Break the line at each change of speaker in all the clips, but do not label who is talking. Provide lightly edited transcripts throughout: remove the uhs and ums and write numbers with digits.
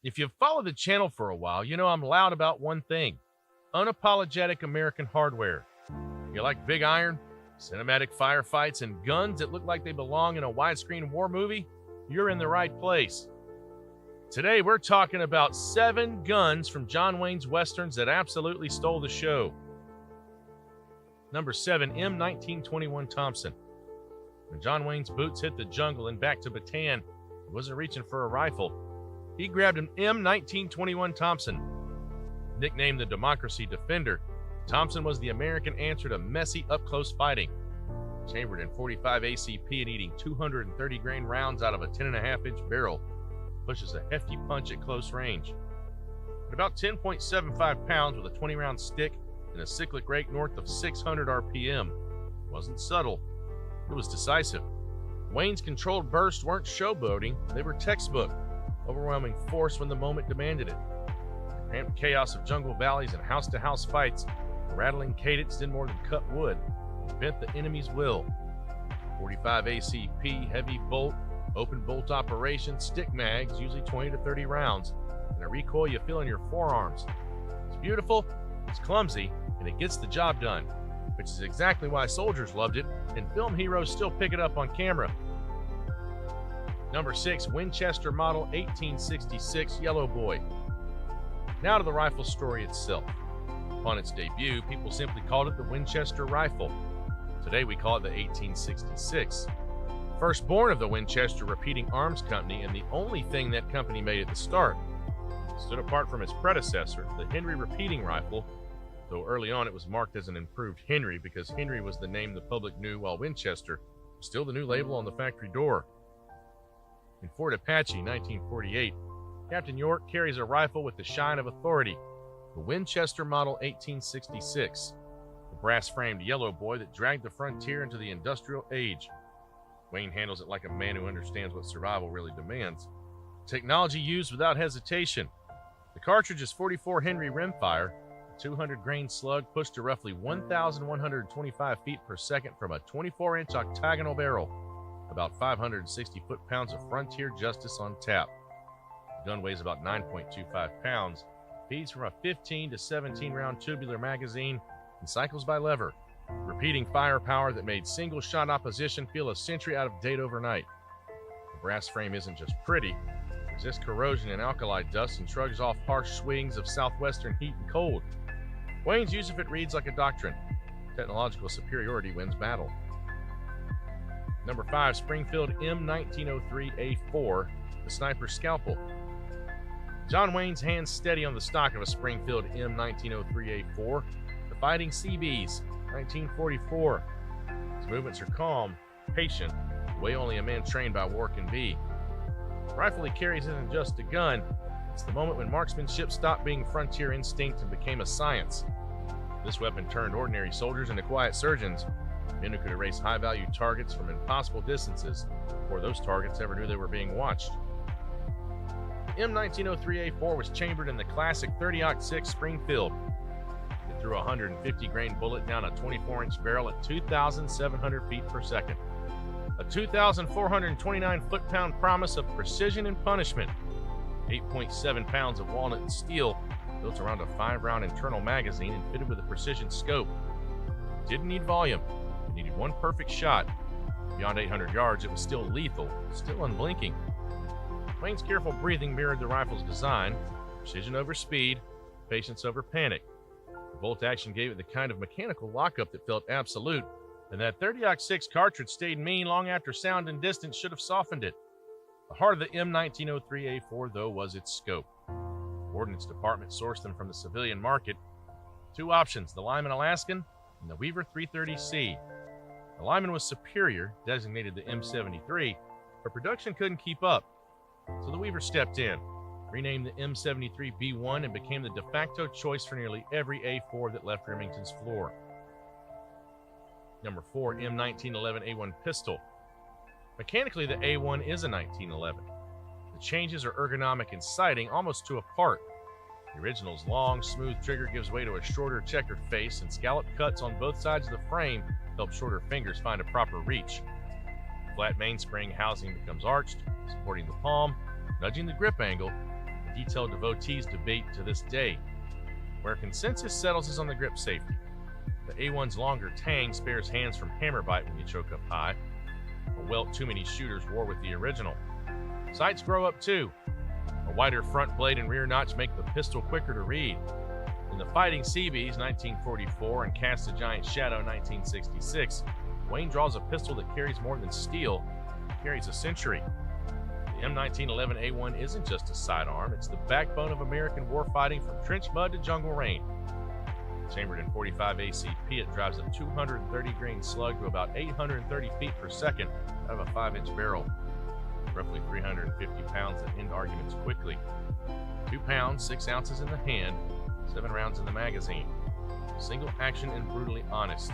If you've followed the channel for a while, you know I'm loud about one thing: unapologetic American hardware. You like big iron, cinematic firefights, and guns that look like they belong in a widescreen war movie? You're in the right place. Today we're talking about 7 guns from John Wayne's westerns that absolutely stole the show. Number 7, M1921 Thompson. When John Wayne's boots hit the jungle and back to Bataan, he wasn't reaching for a rifle. He grabbed an M1921 Thompson. Nicknamed the Democracy Defender, Thompson was the American answer to messy up-close fighting. Chambered in 45 ACP and eating 230 grain rounds out of a 10.5-inch barrel, pushes a hefty punch at close range. At about 10.75 pounds with a 20-round stick and a cyclic rate north of 600 RPM, it wasn't subtle, it was decisive. Wayne's controlled bursts weren't showboating, they were textbook, overwhelming force when the moment demanded it. The cramped chaos of jungle valleys and house-to-house fights, the rattling cadence did more than cut wood, it bent the enemy's will. 45 ACP, heavy bolt, open bolt operation, stick mags, usually 20 to 30 rounds, and a recoil you feel in your forearms. It's beautiful, it's clumsy, and it gets the job done, which is exactly why soldiers loved it, and film heroes still pick it up on camera. Number 6, Winchester Model 1866 Yellow Boy. Now to the rifle story itself. Upon its debut, people simply called it the Winchester rifle. Today we call it the 1866. Firstborn of the Winchester Repeating Arms Company, and the only thing that company made at the start. It stood apart from its predecessor, the Henry Repeating Rifle, though early on it was marked as an improved Henry because Henry was the name the public knew, while Winchester was still the new label on the factory door. In Fort Apache, 1948, Captain York carries a rifle with the shine of authority, the Winchester Model 1866, the brass-framed yellow boy that dragged the frontier into the industrial age. Wayne handles it like a man who understands what survival really demands. Technology used without hesitation. The cartridge is 44 Henry rimfire, a 200 grain slug pushed to roughly 1,125 feet per second from a 24-inch octagonal barrel. About 560 foot-pounds of frontier justice on tap. The gun weighs about 9.25 pounds, feeds from a 15 to 17 round tubular magazine, and cycles by lever, repeating firepower that made single-shot opposition feel a century out of date overnight. The brass frame isn't just pretty, it resists corrosion and alkali dust and shrugs off harsh swings of southwestern heat and cold. Wayne's use of it reads like a doctrine. Technological superiority wins battle. Number 5, Springfield M1903A4, the Sniper Scalpel. John Wayne's hands steady on the stock of a Springfield M1903A4, the Fighting CBs, 1944. His movements are calm, patient, the way only a man trained by war can be. The rifle he carries isn't just a gun, it's the moment when marksmanship stopped being frontier instinct and became a science. This weapon turned ordinary soldiers into quiet surgeons, men who could erase high-value targets from impossible distances before those targets ever knew they were being watched. The M1903A4 was chambered in the classic 30-06 Springfield. It threw a 150 grain bullet down a 24-inch barrel at 2,700 feet per second. A 2,429 foot-pound promise of precision and punishment. 8.7 pounds of walnut and steel built around a 5-round internal magazine and fitted with a precision scope. It didn't need volume. It needed one perfect shot. Beyond 800 yards, it was still lethal, still unblinking. Wayne's careful breathing mirrored the rifle's design: precision over speed, patience over panic. The bolt action gave it the kind of mechanical lockup that felt absolute, and that 30-06 cartridge stayed mean long after sound and distance should have softened it. The heart of the M1903A4, though, was its scope. The Ordnance Department sourced them from the civilian market. 2 options, the Lyman Alaskan and the Weaver 330C. The Lyman was superior, designated the M73, but production couldn't keep up. So the Weaver stepped in, renamed the M73B1, and became the de facto choice for nearly every A4 that left Remington's floor. Number 4, M1911A1 pistol. Mechanically, the A1 is a 1911. The changes are ergonomic in sighting, almost to a part. The original's long, smooth trigger gives way to a shorter, checkered face, and scalloped cuts on both sides of the frame help shorter fingers find a proper reach. The flat mainspring housing becomes arched, supporting the palm, nudging the grip angle, and detailed devotees debate to this day. Where consensus settles is on the grip safety. The A1's longer tang spares hands from hammer bite when you choke up high, a welt too many shooters wore with the original. Sights grow up too. A wider front blade and rear notch make the pistol quicker to read. In the Fighting Seabees 1944 and Cast a Giant Shadow 1966, Wayne draws a pistol that carries more than steel, it carries a century. The M1911A1 isn't just a sidearm, it's the backbone of American warfighting from trench mud to jungle rain. Chambered in 45 ACP, it drives a 230 grain slug to about 830 feet per second out of a 5-inch barrel. Roughly 350 pounds that end arguments quickly. 2 pounds, 6 ounces in the hand, 7 rounds in the magazine. Single action and brutally honest.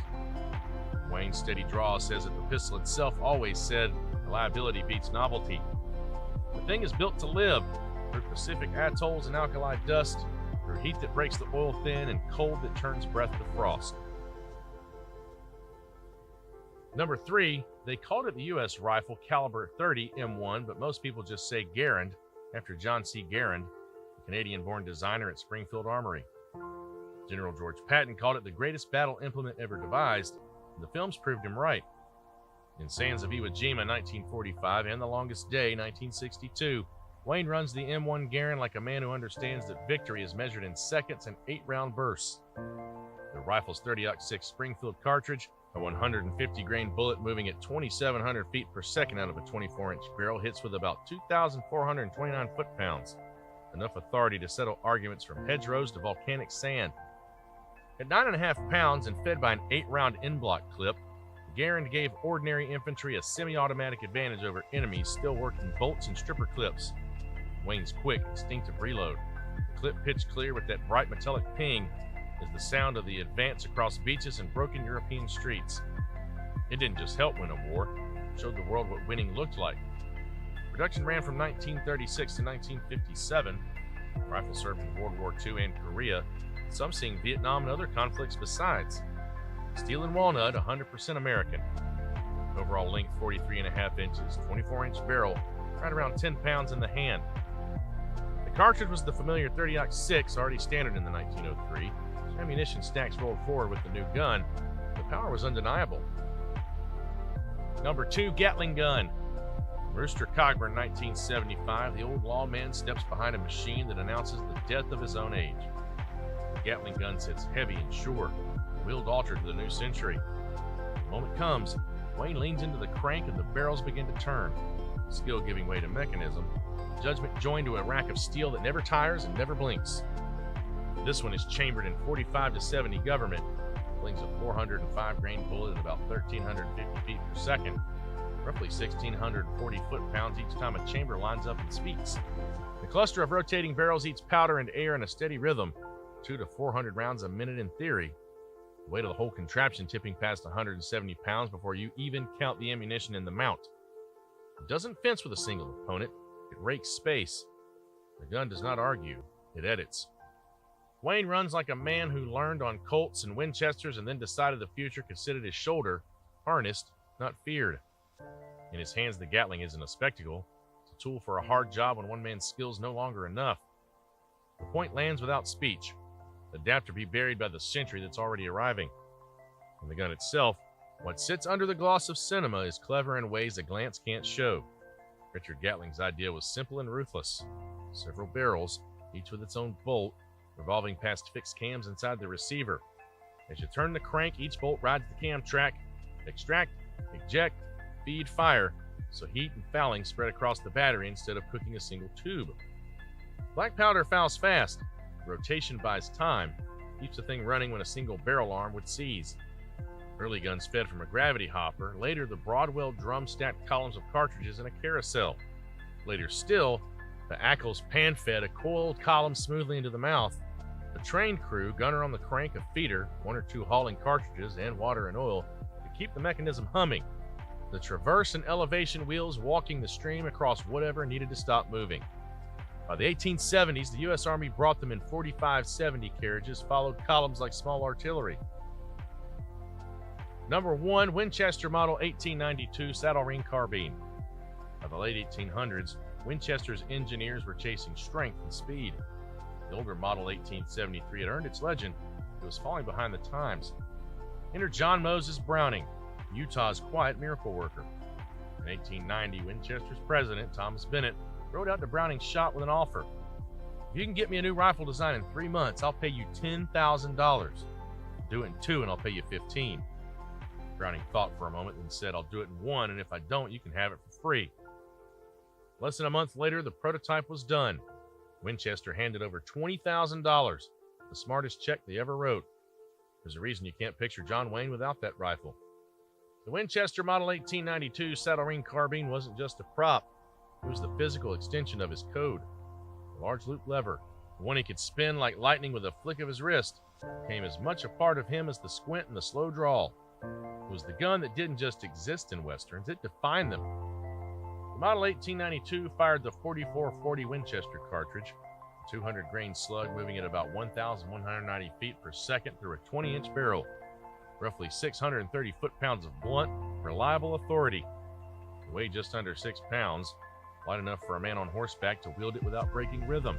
Wayne's steady draw says that the pistol itself always said reliability beats novelty. The thing is built to live through Pacific atolls and alkali dust, through heat that breaks the oil thin and cold that turns breath to frost. Number 3, they called it the U.S. rifle caliber .30 M1, but most people just say Garand after John C. Garand, a Canadian-born designer at Springfield Armory. General George Patton called it the greatest battle implement ever devised, and the films proved him right. In Sands of Iwo Jima 1945 and The Longest Day 1962, Wayne runs the M1 Garand like a man who understands that victory is measured in seconds and 8-round bursts. The rifle's 30-06 Springfield cartridge, a 150 grain bullet moving at 2,700 feet per second out of a 24-inch barrel, hits with about 2,429 foot-pounds, enough authority to settle arguments from hedgerows to volcanic sand. At 9.5 pounds and fed by an 8-round in-block clip, Garand gave ordinary infantry a semi-automatic advantage over enemies still working bolts and stripper clips. Wayne's quick, instinctive reload, the clip pitched clear with that bright metallic ping, is the sound of the advance across beaches and broken European streets. It didn't just help win a war, it showed the world what winning looked like. Production ran from 1936 to 1957. The rifle served in World War II and Korea, some seeing Vietnam and other conflicts besides. Steel and walnut, 100% American. Overall length 43.5 inches, 24-inch barrel, right around 10 pounds in the hand. The cartridge was the familiar 30-06, already standard in the 1903. As ammunition stacks rolled forward with the new gun, the power was undeniable. Number 2, Gatling Gun. Rooster Cogburn, 1975, the old lawman steps behind a machine that announces the death of his own age. The Gatling gun sits heavy and sure, wheeled altered to the new century. The moment comes, Wayne leans into the crank and the barrels begin to turn, skill giving way to mechanism, judgment joined to a rack of steel that never tires and never blinks. This one is chambered in 45 to 70 government, flings a 405 grain bullet at about 1,350 feet per second, roughly 1,640 foot-pounds each time a chamber lines up and speaks. The cluster of rotating barrels eats powder and air in a steady rhythm, 200 to 400 rounds a minute in theory. The weight of the whole contraption tipping past 170 pounds before you even count the ammunition in the mount. It doesn't fence with a single opponent, it rakes space. The gun does not argue, it edits. Wayne runs like a man who learned on Colts and Winchesters and then decided the future could sit at his shoulder, harnessed, not feared. In his hands, the Gatling isn't a spectacle. It's a tool for a hard job when one man's skill's no longer enough. The point lands without speech. The adapter be buried by the century that's already arriving. And the gun itself, what sits under the gloss of cinema, is clever in ways a glance can't show. Richard Gatling's idea was simple and ruthless. Several barrels, each with its own bolt, revolving past fixed cams inside the receiver. As you turn the crank, each bolt rides the cam track. Extract, eject, feed, fire, so heat and fouling spread across the battery instead of cooking a single tube. Black powder fouls fast. Rotation buys time, keeps the thing running when a single barrel arm would seize. Early guns fed from a gravity hopper, later the Broadwell drum-stacked columns of cartridges in a carousel. Later still, the Ackles pan-fed a coiled column smoothly into the mouth. The trained crew, gunner on the crank, a feeder, 1 or 2 hauling cartridges and water and oil to keep the mechanism humming. The traverse and elevation wheels walking the stream across whatever needed to stop moving. By the 1870s, the U.S. Army brought them in 45-70 carriages, followed columns like small artillery. Number 1, Winchester Model 1892 Saddle Ring Carbine. By the late 1800s, Winchester's engineers were chasing strength and speed. The older Model 1873 had earned its legend. It was falling behind the times. Enter John Moses Browning, Utah's quiet miracle worker. In 1890, Winchester's president, Thomas Bennett, rode out to Browning's shop with an offer. If you can get me a new rifle design in 3 months, I'll pay you $10,000. Do it in 2 and I'll pay you $15,000. Browning thought for a moment and said, I'll do it in 1, and if I don't, you can have it for free. Less than a month later, the prototype was done. Winchester handed over $20,000, the smartest check they ever wrote. There's a reason you can't picture John Wayne without that rifle. The Winchester Model 1892 Saddle Ring Carbine wasn't just a prop. It was the physical extension of his code. The large loop lever, the one he could spin like lightning with a flick of his wrist, became as much a part of him as the squint and the slow draw. It was the gun that didn't just exist in Westerns, it defined them. The Model 1892 fired the 4440 Winchester cartridge, a 200-grain slug moving at about 1,190 feet per second through a 20-inch barrel, roughly 630 foot-pounds of blunt, reliable authority. It weighed just under 6 pounds, light enough for a man on horseback to wield it without breaking rhythm.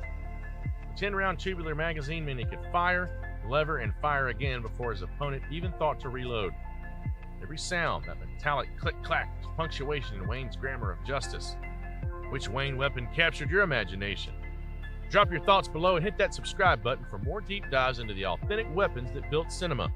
The 10-round tubular magazine meant he could fire, lever, and fire again before his opponent even thought to reload. Every sound, that metallic click-clack, was punctuation in Wayne's grammar of justice. Which Wayne weapon captured your imagination? Drop your thoughts below and hit that subscribe button for more deep dives into the authentic weapons that built cinema.